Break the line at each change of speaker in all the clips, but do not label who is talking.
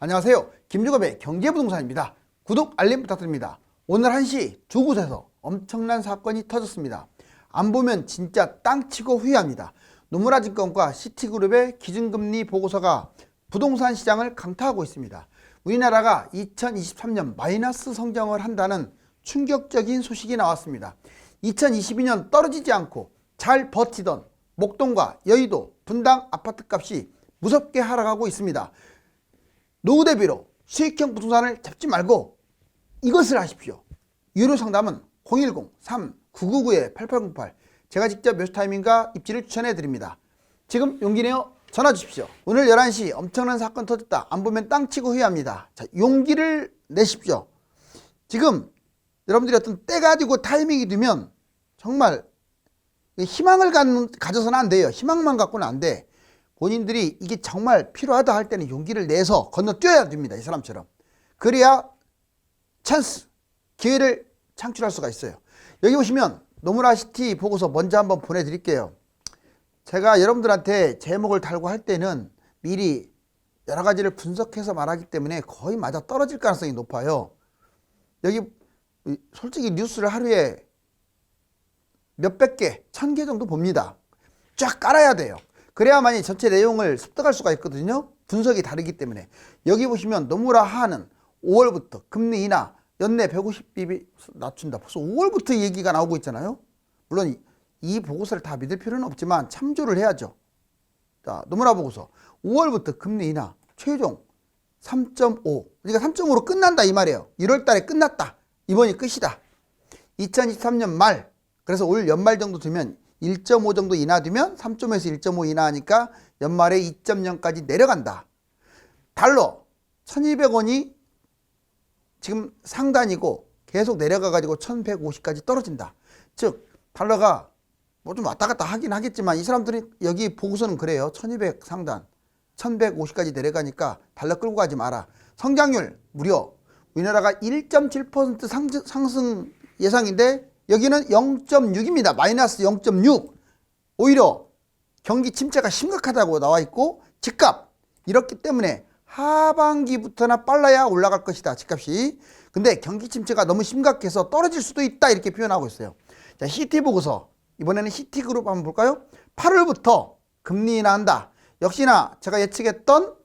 안녕하세요. 김주갑의 경제부동산입니다. 구독, 알림 부탁드립니다. 오늘 1시 두 곳에서 엄청난 사건이 터졌습니다. 안 보면 진짜 땅치고 후회합니다. 노무라증권과 시티그룹의 기준금리 보고서가 부동산 시장을 강타하고 있습니다. 우리나라가 2023년 마이너스 성장을 한다는 충격적인 소식이 나왔습니다. 2022년 떨어지지 않고 잘 버티던 목동과 여의도 분당 아파트값이 무섭게 하락하고 있습니다. 노후 대비로 수익형 부동산을 잡지 말고 이것을 하십시오. 유료 상담은 010-3999-8808 제가 직접 매수타이밍과 입지를 추천해 드립니다. 지금 용기 내어 전화 주십시오. 오늘 11시 엄청난 사건 터졌다. 안 보면 땅치고 후회합니다. 자, 용기를 내십시오. 지금 여러분들이 어떤 때 가지고 타이밍이 되면 정말 희망을 가져서는 안 돼요. 희망만 갖고는 안 돼. 본인들이 이게 정말 필요하다 할 때는 용기를 내서 건너뛰어야 됩니다. 이 사람처럼. 그래야 찬스, 기회를 창출할 수가 있어요. 여기 보시면 노무라시티 보고서 먼저 한번 보내드릴게요. 제가 여러분들한테 제목을 달고 할 때는 미리 여러 가지를 분석해서 말하기 때문에 거의 맞아 떨어질 가능성이 높아요. 여기 솔직히 뉴스를 하루에 몇백 개, 1000개 정도 봅니다. 쫙 깔아야 돼요. 그래야만이 전체 내용을 습득할 수가 있거든요. 분석이 다르기 때문에. 여기 보시면 노무라 하는 5월부터 금리 인하 연내 150bp 낮춘다. 벌써 5월부터 얘기가 나오고 있잖아요. 물론 이 보고서를 다 믿을 필요는 없지만 참조를 해야죠. 자, 노무라 보고서 5월부터 금리 인하 최종 3.5 그러니까 3.5로 끝난다 이 말이에요. 1월 달에 끝났다. 이번이 끝이다. 2023년 말 그래서 올 연말 정도 되면 1.5 정도 인하되면 3.5에서 1.5 인하하니까 연말에 2.0까지 내려간다. 달러 1200원이 지금 상단이고 계속 내려가가지고 1150까지 떨어진다. 즉 달러가 뭐 좀 왔다 갔다 하긴 하겠지만 이 사람들이 여기 보고서는 그래요. 1200 상단 1150까지 내려가니까 달러 끌고 가지 마라. 성장률 무려 우리나라가 1.7% 상승 예상인데 여기는 0.6입니다. 마이너스 0.6. 오히려 경기 침체가 심각하다고 나와 있고 집값 이렇기 때문에 하반기부터나 빨라야 올라갈 것이다. 집값이. 근데 경기 침체가 너무 심각해서 떨어질 수도 있다. 이렇게 표현하고 있어요. 자, 시티 보고서. 이번에는 시티그룹 한번 볼까요? 8월부터 금리 인하한다. 역시나 제가 예측했던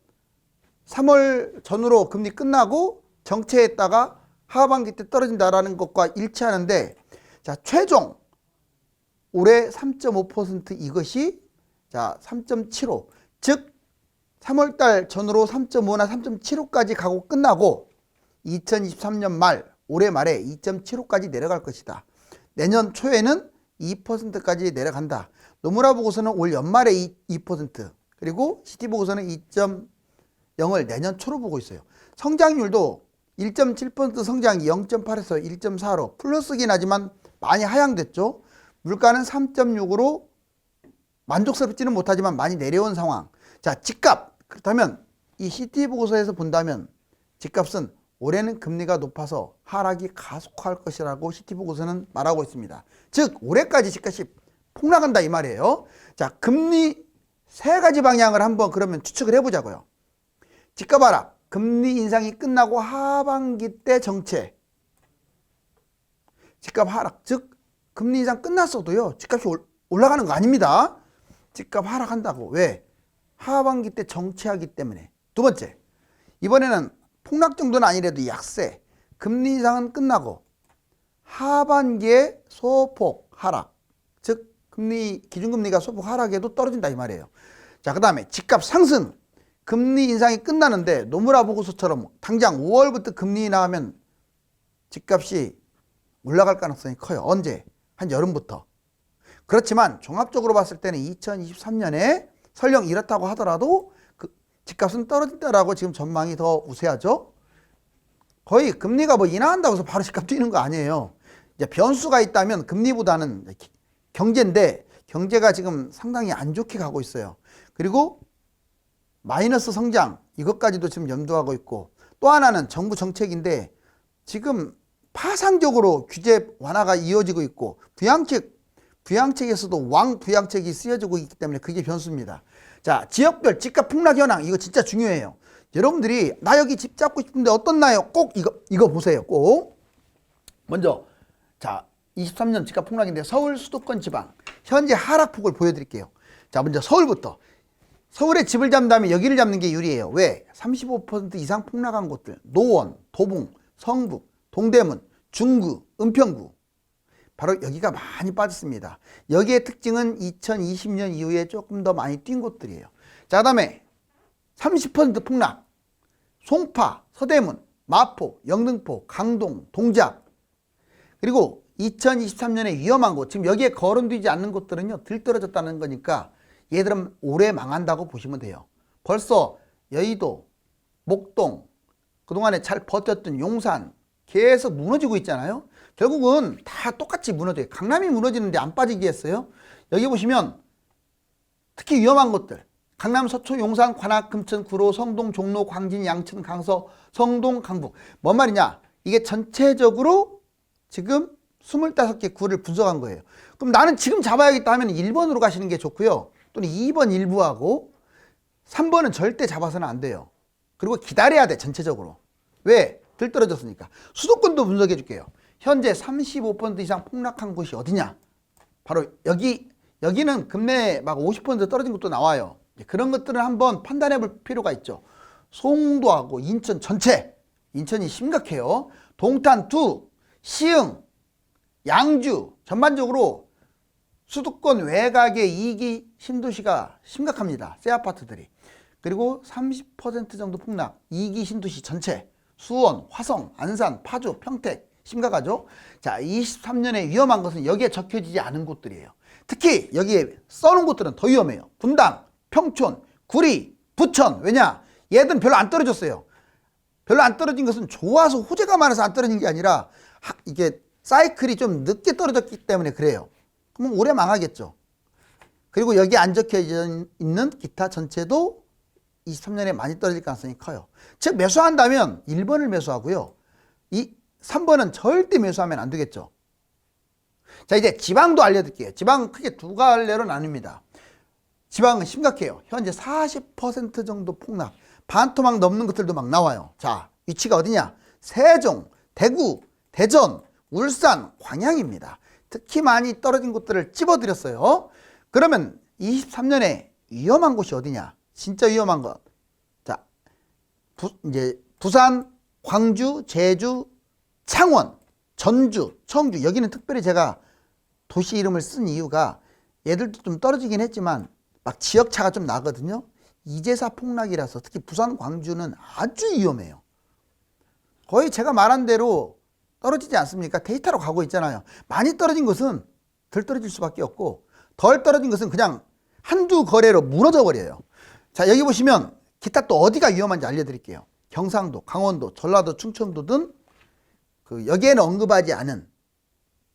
3월 전후로 금리 끝나고 정체했다가 하반기 때 떨어진다라는 것과 일치하는데 자, 최종 올해 3.5% 이것이 자, 3.75 즉 3월달 전후로 3.5나 3.75까지 가고 끝나고 2023년 말 올해 말에 2.75까지 내려갈 것이다. 내년 초에는 2%까지 내려간다. 노무라 보고서는 올 연말에 2% 그리고 시티 보고서는 2.0을 내년 초로 보고 있어요. 성장률도 1.7% 성장이 0.8에서 1.4로 플러스긴 하지만 많이 하향됐죠. 물가는 3.6으로 만족스럽지는 못하지만 많이 내려온 상황. 자, 집값. 그렇다면 이 시티 보고서에서 본다면 집값은 올해는 금리가 높아서 하락이 가속화할 것이라고 시티 보고서는 말하고 있습니다. 즉 올해까지 집값이 폭락한다 이 말이에요. 자, 금리 세 가지 방향을 한번 그러면 추측을 해보자고요. 집값 하락, 금리 인상이 끝나고 하반기 때 정체. 집값 하락, 즉 금리 인상 끝났어도요 집값이 올라가는 거 아닙니다. 집값 하락한다고. 왜? 하반기 때 정체하기 때문에. 두 번째, 이번에는 폭락 정도는 아니래도 약세. 금리 인상은 끝나고 하반기에 소폭 하락, 즉 금리 기준금리가 소폭 하락해도 떨어진다 이 말이에요. 자, 그 다음에 집값 상승. 금리 인상이 끝나는데 노무라 보고서처럼 당장 5월부터 금리 인하하면 집값이 올라갈 가능성이 커요. 언제? 한 여름부터. 그렇지만 종합적으로 봤을 때는 2023년에 설령 이렇다고 하더라도 그 집값은 떨어진다라고 지금 전망이 더 우세하죠. 거의 금리가 뭐 인하한다고 해서 바로 집값 뛰는 거 아니에요. 이제 변수가 있다면 금리보다는 경제인데 경제가 지금 상당히 안 좋게 가고 있어요. 그리고 마이너스 성장 이것까지도 지금 염두하고 있고 또 하나는 정부 정책인데 지금 파상적으로 규제 완화가 이어지고 있고 부양책에서도 왕부양책이 쓰여지고 있기 때문에 그게 변수입니다. 자, 지역별 집값 폭락 현황 이거 진짜 중요해요. 여러분들이 나 여기 집 잡고 싶은데 어떻나요? 꼭 이거 보세요. 꼭. 먼저 자 23년 집값 폭락인데 서울 수도권 지방 현재 하락폭을 보여드릴게요. 자 먼저 서울부터. 서울에 집을 잡는다면 여기를 잡는 게 유리해요. 왜? 35% 이상 폭락한 곳들 노원, 도봉, 성북, 동대문, 중구, 은평구 바로 여기가 많이 빠졌습니다. 여기의 특징은 2020년 이후에 조금 더 많이 뛴 곳들이에요. 자, 그 다음에 30% 폭락 송파, 서대문, 마포, 영등포, 강동, 동작 그리고 2023년에 위험한 곳 지금 여기에 거론되지 않는 곳들은요 들떨어졌다는 거니까 얘들은 오래 망한다고 보시면 돼요. 벌써 여의도, 목동 그동안에 잘 버텼던 용산 계속 무너지고 있잖아요. 결국은 다 똑같이 무너져요. 강남이 무너지는데 안 빠지겠어요? 여기 보시면 특히 위험한 곳들 강남, 서초, 용산, 관악, 금천, 구로, 성동, 종로, 광진, 양천, 강서, 성동, 강북 뭔 말이냐? 이게 전체적으로 지금 25개 구를 분석한 거예요. 그럼 나는 지금 잡아야겠다 하면 1번으로 가시는 게 좋고요. 또는 2번 일부하고 3번은 절대 잡아서는 안 돼요. 그리고 기다려야 돼 전체적으로. 왜? 들떨어졌으니까. 수도권도 분석해 줄게요. 현재 35% 이상 폭락한 곳이 어디냐? 바로 여기는 금내 막 50% 떨어진 것도 나와요. 그런 것들을 한번 판단해 볼 필요가 있죠. 송도하고 인천 전체. 인천이 심각해요. 동탄, 시흥, 양주 전반적으로 수도권 외곽의 2기 신도시가 심각합니다. 새 아파트들이. 그리고 30% 정도 폭락 2기 신도시 전체 수원, 화성, 안산, 파주, 평택 심각하죠. 자 23년에 위험한 것은 여기에 적혀지지 않은 곳들이에요. 특히 여기에 써놓은 곳들은 더 위험해요. 분당, 평촌, 구리, 부천. 왜냐? 얘들은 별로 안 떨어졌어요. 별로 안 떨어진 것은 좋아서 호재가 많아서 안 떨어진 게 아니라 이게 사이클이 좀 늦게 떨어졌기 때문에 그래요. 그럼 오래 망하겠죠. 그리고 여기 안 적혀져 있는 기타 전체도 23년에 많이 떨어질 가능성이 커요. 즉 매수한다면 1번을 매수하고요. 이 3번은 절대 매수하면 안 되겠죠. 자 이제 지방도 알려드릴게요. 지방은 크게 두 갈래로 나뉩니다. 지방은 심각해요. 현재 40% 정도 폭락. 반토막 넘는 것들도 막 나와요. 자 위치가 어디냐? 세종, 대구, 대전, 울산, 광양입니다. 특히 많이 떨어진 곳들을 찝어드렸어요. 그러면 23년에 위험한 곳이 어디냐? 진짜 위험한 것. 자, 이제 부산, 광주, 제주, 창원, 전주, 청주. 여기는 특별히 제가 도시 이름을 쓴 이유가 얘들도 좀 떨어지긴 했지만 막 지역차가 좀 나거든요. 이제사 폭락이라서 특히 부산, 광주는 아주 위험해요. 거의 제가 말한 대로 떨어지지 않습니까? 데이터로 가고 있잖아요. 많이 떨어진 것은 덜 떨어질 수밖에 없고 덜 떨어진 것은 그냥 한두 거래로 무너져 버려요. 자 여기 보시면 기타 또 어디가 위험한지 알려드릴게요. 경상도, 강원도, 전라도, 충청도 등 그 여기에는 언급하지 않은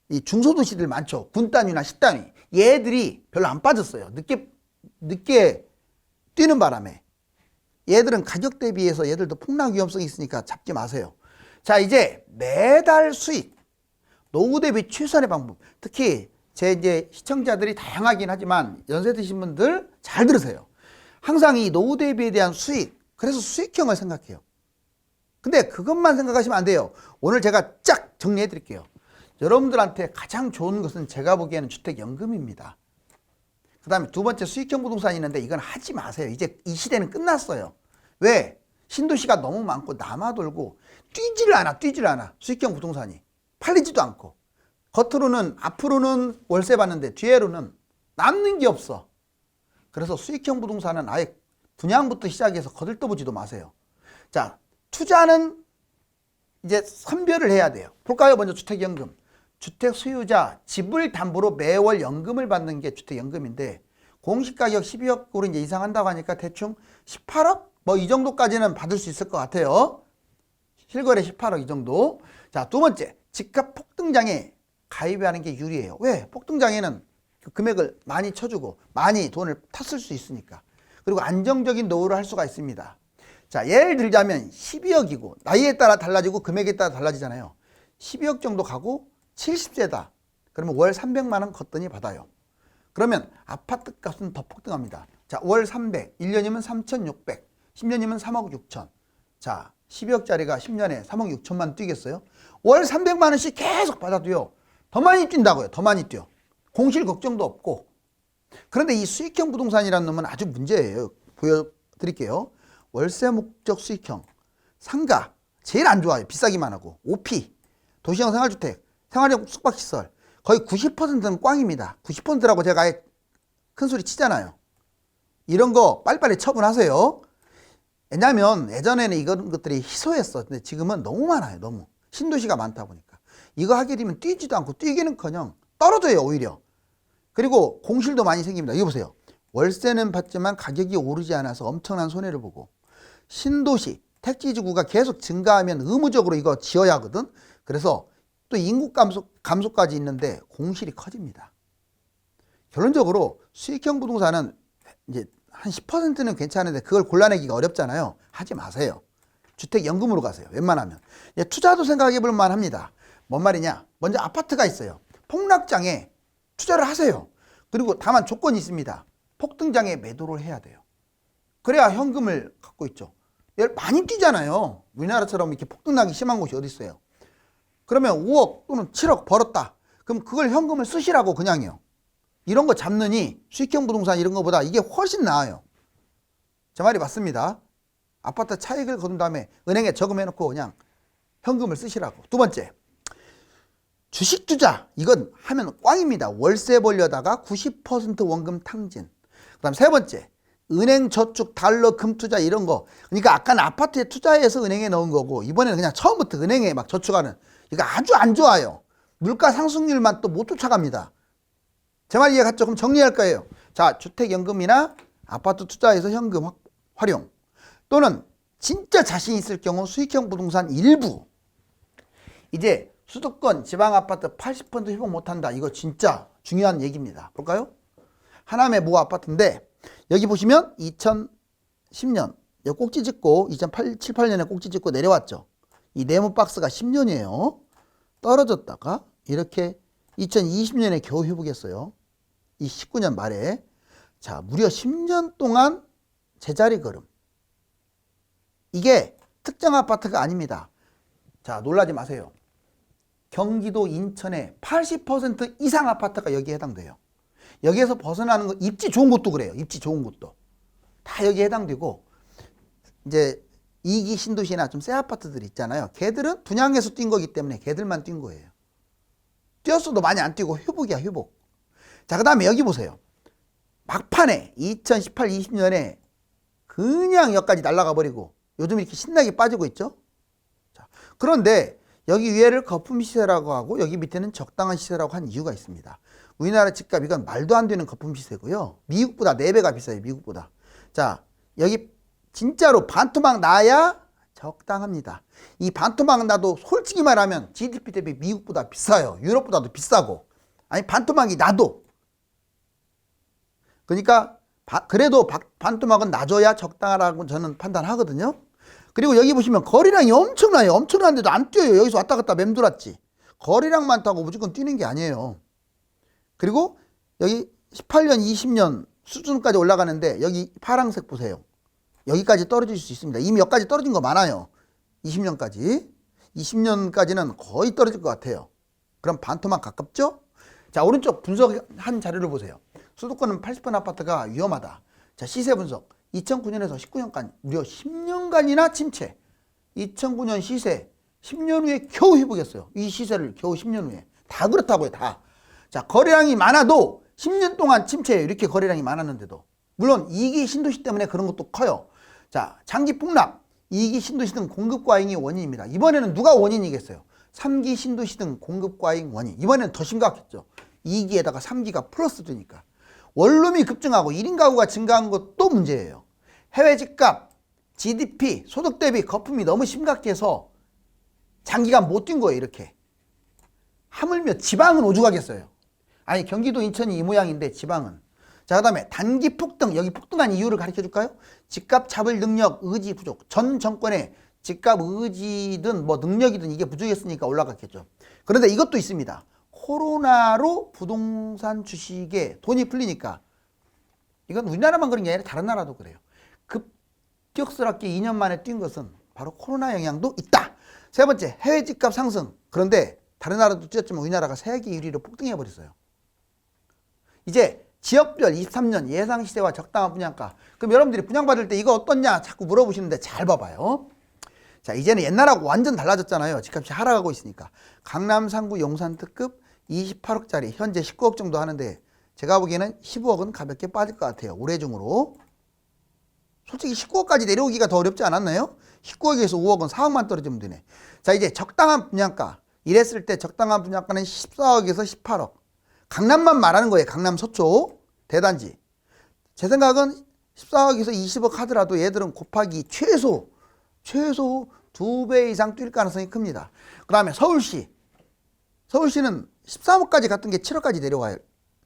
이 중소도시들 많죠. 군 단위나 10단위 얘들이 별로 안 빠졌어요. 늦게 뛰는 바람에 얘들은 가격 대비해서 얘들도 폭락 위험성이 있으니까 잡지 마세요. 자 이제 매달 수익 노후 대비 최선의 방법. 특히 제 이제 시청자들이 다양하긴 하지만 연세 드신 분들 잘 들으세요. 항상 이 노후 대비에 대한 수익, 그래서 수익형을 생각해요. 근데 그것만 생각하시면 안 돼요. 오늘 제가 쫙 정리해 드릴게요. 여러분들한테 가장 좋은 것은 제가 보기에는 주택연금입니다. 그 다음에 두 번째 수익형 부동산이 있는데 이건 하지 마세요. 이제 이 시대는 끝났어요. 왜? 신도시가 너무 많고 남아돌고 뛰질 않아. 수익형 부동산이 팔리지도 않고 겉으로는 앞으로는 월세 받는데 뒤에로는 남는 게 없어. 그래서 수익형 부동산은 아예 분양부터 시작해서 거들떠보지도 마세요. 자 투자는 이제 선별을 해야 돼요. 볼까요? 먼저 주택연금. 주택 소유자 집을 담보로 매월 연금을 받는 게 주택연금인데 공시가격 12억으로 이제 이상한다고 하니까 대충 18억? 뭐 이 정도까지는 받을 수 있을 것 같아요. 실거래 18억 이 정도. 자, 두 번째, 집값 폭등장에 가입하는 게 유리해요. 왜? 폭등장에는 그 금액을 많이 쳐주고 많이 돈을 탔을 수 있으니까. 그리고 안정적인 노후를 할 수가 있습니다. 자, 예를 들자면 12억이고 나이에 따라 달라지고 금액에 따라 달라지잖아요. 12억 정도 가고 70세다. 그러면 월 300만 원 걷더니 받아요. 그러면 아파트 값은 더 폭등합니다. 자, 월 300, 1년이면 3,600, 10년이면 3억 6천. 자, 12억짜리가 10년에 3억 6천만 뛰겠어요? 월 300만 원씩 계속 받아도요. 더 많이 뛴다고요. 더 많이 뛰어. 공실 걱정도 없고. 그런데 이 수익형 부동산이라는 놈은 아주 문제예요. 보여드릴게요. 월세 목적 수익형. 상가. 제일 안 좋아요. 비싸기만 하고. OP. 도시형 생활주택. 생활형 숙박시설. 거의 90%는 꽝입니다. 90%라고 제가 아예 큰 소리 치잖아요. 이런 거 빨리빨리 처분하세요. 왜냐하면 예전에는 이런 것들이 희소했어. 근데 지금은 너무 많아요. 너무. 신도시가 많다 보니까. 이거 하게 되면 뛰지도 않고 뛰기는커녕 떨어져요. 오히려. 그리고 공실도 많이 생깁니다. 이거 보세요. 월세는 받지만 가격이 오르지 않아서 엄청난 손해를 보고, 신도시, 택지지구가 계속 증가하면 의무적으로 이거 지어야 하거든. 그래서 또 인구 감소까지 있는데 공실이 커집니다. 결론적으로 수익형 부동산은 이제 한 10%는 괜찮은데 그걸 골라내기가 어렵잖아요. 하지 마세요. 주택연금으로 가세요. 웬만하면. 투자도 생각해 볼 만합니다. 뭔 말이냐. 먼저 아파트가 있어요. 폭락장에 투자를 하세요. 그리고 다만 조건이 있습니다. 폭등장에 매도를 해야 돼요. 그래야 현금을 갖고 있죠. 많이 뛰잖아요. 우리나라처럼 이렇게 폭등나기 심한 곳이 어디 있어요. 그러면 5억 또는 7억 벌었다. 그럼 그걸 현금을 쓰시라고 그냥요. 이런 거 잡느니 수익형 부동산 이런 거보다 이게 훨씬 나아요. 제 말이 맞습니다. 아파트 차익을 거둔 다음에 은행에 저금해놓고 그냥 현금을 쓰시라고. 두 번째, 주식 투자. 이건 하면 꽝입니다. 월세 벌려다가 90% 원금 탕진. 그 다음 세 번째, 은행 저축, 달러, 금 투자 이런 거. 그러니까 아까는 아파트에 투자해서 은행에 넣은 거고, 이번에는 그냥 처음부터 은행에 막 저축하는. 이거 아주 안 좋아요. 물가 상승률만 또 못 쫓아갑니다. 제 말 이해갔죠? 그럼 정리할 거예요. 자, 주택연금이나 아파트 투자해서 현금 활용, 또는 진짜 자신 있을 경우 수익형 부동산 일부. 이제 수도권 지방아파트 80% 회복 못한다. 이거 진짜 중요한 얘기입니다. 볼까요? 하남의 모 아파트인데 여기 보시면 2010년 꼭지 찍고 2007, 8년에 꼭지 찍고 내려왔죠. 이 네모 박스가 10년이에요. 떨어졌다가 이렇게 2020년에 겨우 회복했어요. 이 19년 말에. 자, 무려 10년 동안 제자리 걸음. 이게 특정 아파트가 아닙니다. 자, 놀라지 마세요. 경기도 인천의 80% 이상 아파트가 여기에 해당돼요. 여기에서 벗어나는 거, 입지 좋은 곳도 그래요. 입지 좋은 곳도. 다 여기에 해당되고, 이제 2기 신도시나 좀 새 아파트들 있잖아요. 걔들은 분양해서 뛴 거기 때문에 걔들만 뛴 거예요. 뛰었어도 많이 안 뛰고 회복이야, 회복. 자, 그 다음에 여기 보세요. 막판에 2018, 20년에 그냥 여기까지 날아가 버리고 요즘 이렇게 신나게 빠지고 있죠. 자, 그런데 여기 위에를 거품 시세라고 하고 여기 밑에는 적당한 시세라고 한 이유가 있습니다. 우리나라 집값 이건 말도 안 되는 거품 시세고요. 미국보다 4배가 비싸요. 미국보다. 자, 여기 진짜로 반토막 나야 적당합니다. 이 반토막 나도 솔직히 말하면 GDP 대비 미국보다 비싸요. 유럽보다도 비싸고. 아니 반토막이 나도. 그러니까 그래도 반토막은 놔줘야 적당하라고 저는 판단하거든요. 그리고 여기 보시면 거리량이 엄청나요. 엄청난데도 안 뛰어요. 여기서 왔다 갔다 맴돌았지. 거리량만 타고 무조건 뛰는 게 아니에요. 그리고 여기 18년, 20년 수준까지 올라가는데 여기 파란색 보세요. 여기까지 떨어질 수 있습니다. 이미 여기까지 떨어진 거 많아요. 20년까지. 20년까지는 거의 떨어질 것 같아요. 그럼 반토막 가깝죠? 자, 오른쪽 분석한 자료를 보세요. 수도권은 80% 아파트가 위험하다. 자, 시세 분석. 2009년에서 19년까지 무려 10년간이나 침체. 2009년 시세 10년 후에 겨우 회복했어요. 이 시세를 겨우 10년 후에. 다 그렇다고요, 다. 자, 거래량이 많아도 10년 동안 침체예요. 이렇게 거래량이 많았는데도. 물론 2기 신도시 때문에 그런 것도 커요. 자, 장기 폭락, 2기 신도시 등 공급 과잉이 원인입니다. 이번에는 누가 원인이겠어요? 3기 신도시 등 공급 과잉 원인. 이번에는 더 심각했죠. 2기에다가 3기가 플러스 되니까. 원룸이 급증하고 1인 가구가 증가한 것도 문제예요. 해외 집값, GDP, 소득 대비 거품이 너무 심각해서 장기간 못 뛴 거예요. 이렇게. 하물며 지방은 오죽하겠어요. 아니 경기도 인천이 이 모양인데 지방은. 자, 그 다음에 단기 폭등. 여기 폭등한 이유를 가르쳐 줄까요? 집값 잡을 능력, 의지 부족. 전 정권의 집값 의지든 뭐 능력이든 이게 부족했으니까 올라갔겠죠. 그런데 이것도 있습니다. 코로나로 부동산 주식에 돈이 풀리니까. 이건 우리나라만 그런 게 아니라 다른 나라도 그래요. 급격스럽게 2년 만에 뛴 것은 바로 코로나 영향도 있다. 세 번째, 해외 집값 상승. 그런데 다른 나라도 뛰었지만 우리나라가 세계 1위로 폭등해 버렸어요. 이제 지역별 23년 예상 시세와 적당한 분양가. 그럼 여러분들이 분양받을 때 이거 어떻냐 자꾸 물어보시는데 잘 봐봐요. 자, 이제는 옛날하고 완전 달라졌잖아요. 집값이 하락하고 있으니까. 강남, 상구, 용산 특급 28억짜리 현재 19억 정도 하는데 제가 보기에는 15억은 가볍게 빠질 것 같아요. 올해 중으로. 솔직히 19억까지 내려오기가 더 어렵지 않았나요? 19억에서 5억은 4억만 떨어지면 되네. 자, 이제 적당한 분양가. 이랬을 때 적당한 분양가는 14억에서 18억. 강남만 말하는 거예요. 강남 서초 대단지. 제 생각은 14억에서 20억 하더라도 얘들은 곱하기 최소 2배 이상 뛸 가능성이 큽니다. 그 다음에 서울시. 서울시는 13억까지 갔던 게 7억까지 내려가요.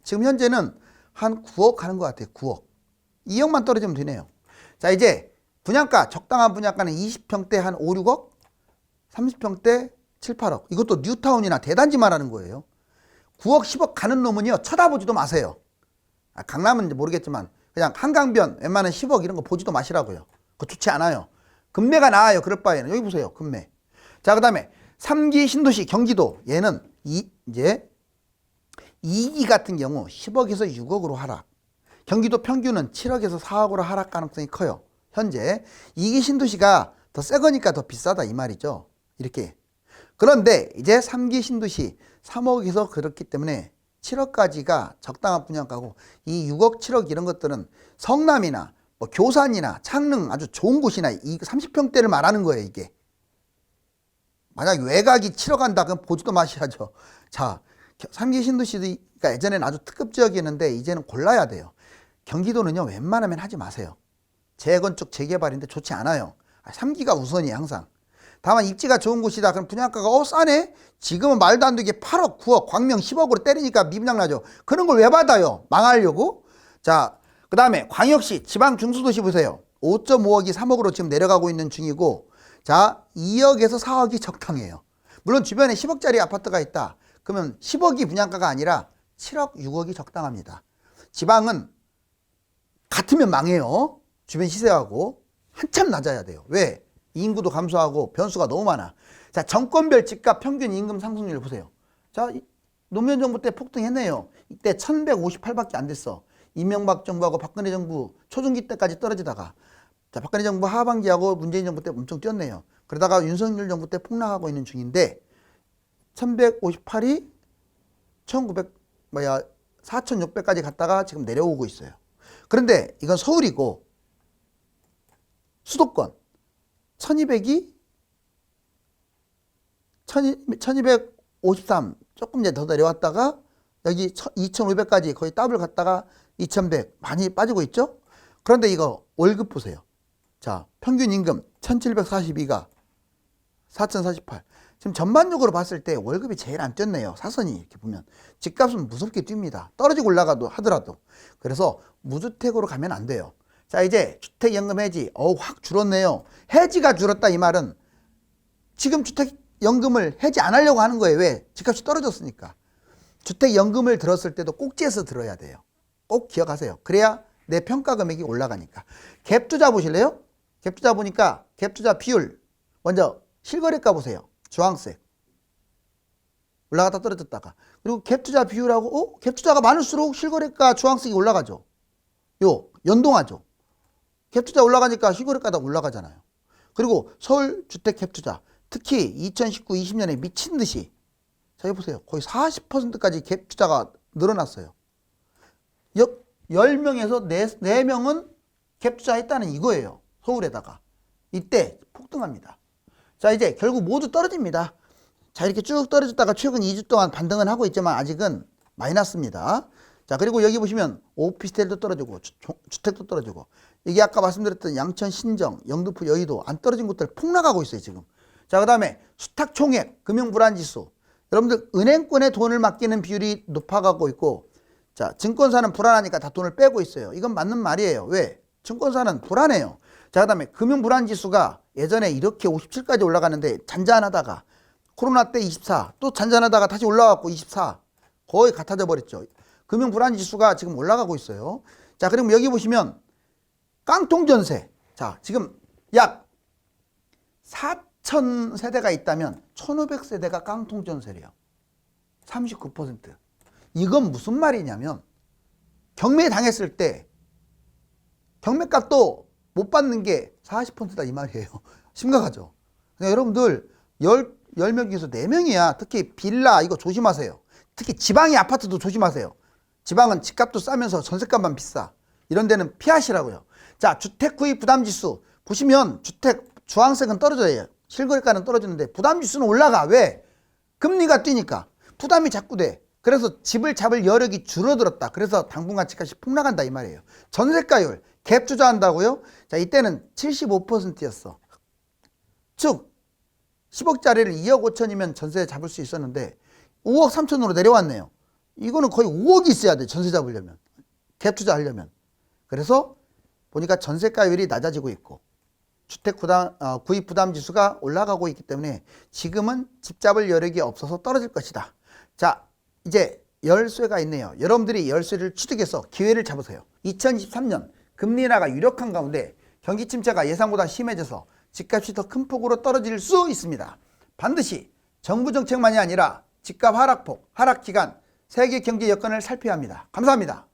지금 현재는 한 9억 가는 것 같아요. 9억. 2억만 떨어지면 되네요. 자, 이제 분양가, 적당한 분양가는 20평대 한 5, 6억, 30평대 7, 8억. 이것도 뉴타운이나 대단지 말하는 거예요. 9억, 10억 가는 놈은요, 쳐다보지도 마세요. 강남은 모르겠지만 그냥 한강변 웬만한 10억 이런 거 보지도 마시라고요. 그거 좋지 않아요. 금매가 나아요. 그럴 바에는. 여기 보세요. 금매. 자, 그 다음에 3기 신도시 경기도. 얘는 이제 2기 같은 경우 10억에서 6억으로 하락. 경기도 평균은 7억에서 4억으로 하락 가능성이 커요. 현재 2기 신도시가 더 새 거니까 더 비싸다 이 말이죠. 이렇게. 그런데 이제 3기 신도시 3억에서 그렇기 때문에 7억까지가 적당한 분양가고 이 6억, 7억 이런 것들은 성남이나 뭐 교산이나 창릉 아주 좋은 곳이나 이 30평대를 말하는 거예요, 이게. 만약 외곽이 7억 한다 그럼 보지도 마셔야죠. 자, 3기 신도시가 예전에는 아주 특급 지역이었는데 이제는 골라야 돼요. 경기도는요, 웬만하면 하지 마세요. 재건축, 재개발인데 좋지 않아요. 3기가 우선이에요, 항상. 다만 입지가 좋은 곳이다. 그럼 분양가가 싸네? 지금은 말도 안 되게 8억, 9억, 광명 10억으로 때리니까 미분양 나죠. 그런 걸 왜 받아요? 망하려고? 자, 그 다음에 광역시, 지방 중수도시 보세요. 5.5억이 3억으로 지금 내려가고 있는 중이고, 자, 2억에서 4억이 적당해요. 물론 주변에 10억짜리 아파트가 있다. 그러면 10억이 분양가가 아니라 7억, 6억이 적당합니다. 지방은 같으면 망해요. 주변 시세하고 한참 낮아야 돼요. 왜? 인구도 감소하고 변수가 너무 많아. 자, 정권별 집값 평균 임금 상승률 보세요. 자, 노무현 정부 때 폭등했네요. 이때 1158밖에 안 됐어. 이명박 정부하고 박근혜 정부 초중기 때까지 떨어지다가, 자, 박근혜 정부 하반기하고 문재인 정부 때 엄청 뛰었네요. 그러다가 윤석열 정부 때 폭락하고 있는 중인데 1158이 4600까지 갔다가 지금 내려오고 있어요. 그런데 이건 서울이고 수도권 1200이 1253 조금 이제 더 내려왔다가 여기 2500까지 거의 더블 갔다가 2100 많이 빠지고 있죠. 그런데 이거 월급 보세요. 자, 평균 임금 1742가 4048. 지금 전반적으로 봤을 때 월급이 제일 안 뛰었네요. 사선이 이렇게 보면 집값은 무섭게 뜁니다. 떨어지고 올라가도 하더라도. 그래서 무주택으로 가면 안 돼요. 자, 이제 주택연금 해지 확 줄었네요. 해지가 줄었다 이 말은 지금 주택연금을 해지 안 하려고 하는 거예요. 왜? 집값이 떨어졌으니까. 주택연금을 들었을 때도 꼭지에서 들어야 돼요. 꼭 기억하세요. 그래야 내 평가 금액이 올라가니까. 갭투자 보실래요? 갭투자 보니까 갭투자 비율 먼저 실거래가 보세요. 주황색 올라갔다 떨어졌다가. 그리고 갭투자 비율하고 갭투자가 많을수록 실거래가 주황색이 올라가죠. 연동하죠. 갭투자 올라가니까 실거래가가 올라가잖아요. 그리고 서울 주택 갭투자 특히 2019, 20년에 미친 듯이, 자, 여기 보세요. 거의 40%까지 갭투자가 늘어났어요. 10명에서 4명은 갭투자 했다는 이거예요. 서울에다가. 이때 폭등합니다. 자, 이제 결국 모두 떨어집니다. 자, 이렇게 쭉 떨어졌다가 최근 2주 동안 반등은 하고 있지만 아직은 마이너스입니다. 자, 그리고 여기 보시면 오피스텔도 떨어지고 주택도 떨어지고, 이게 아까 말씀드렸던 양천, 신정, 영등포, 여의도 안 떨어진 곳들 폭락하고 있어요 지금. 자, 그 다음에 수탁총액, 금융불안지수. 여러분들 은행권에 돈을 맡기는 비율이 높아가고 있고, 자, 증권사는 불안하니까 다 돈을 빼고 있어요. 이건 맞는 말이에요. 왜? 증권사는 불안해요. 자, 그 다음에 금융불안지수가 예전에 이렇게 57까지 올라가는데 잔잔하다가 코로나 때 24, 또 잔잔하다가 다시 올라가고 24, 거의 같아져 버렸죠. 금융불안지수가 지금 올라가고 있어요. 자, 그리고 여기 보시면 깡통전세. 자, 지금 약 4천 세대가 있다면 1,500세대가 깡통 전세래요. 39%. 이건 무슨 말이냐면 경매 당했을 때 경매값도 못 받는 게 40%다 이 말이에요. 심각하죠. 그러니까 여러분들 10명 중에서 4명이야. 특히 빌라 이거 조심하세요. 특히 지방의 아파트도 조심하세요. 지방은 집값도 싸면서 전세값만 비싸. 이런 데는 피하시라고요. 자, 주택 구입 부담지수 보시면 주택 주황색은 떨어져요. 실거래가는 떨어지는데 부담지수는 올라가. 왜? 금리가 뛰니까 부담이 자꾸 돼. 그래서 집을 잡을 여력이 줄어들었다. 그래서 당분간 집값이 폭락한다 이 말이에요. 전세가율 갭 투자한다고요? 자, 이때는 75%였어. 즉 10억짜리를 2억 5천이면 전세 잡을 수 있었는데 5억 3천으로 내려왔네요. 이거는 거의 5억이 있어야 돼. 전세 잡으려면. 갭 투자하려면. 그래서 보니까 전세가율이 낮아지고 있고 주택 구입 부담 지수가 올라가고 있기 때문에 지금은 집 잡을 여력이 없어서 떨어질 것이다. 자, 이제 열쇠가 있네요. 여러분들이 열쇠를 취득해서 기회를 잡으세요. 2023년 금리 인하가 유력한 가운데 경기 침체가 예상보다 심해져서 집값이 더 큰 폭으로 떨어질 수 있습니다. 반드시 정부 정책만이 아니라 집값 하락폭, 하락 기간, 세계 경제 여건을 살펴야 합니다. 감사합니다.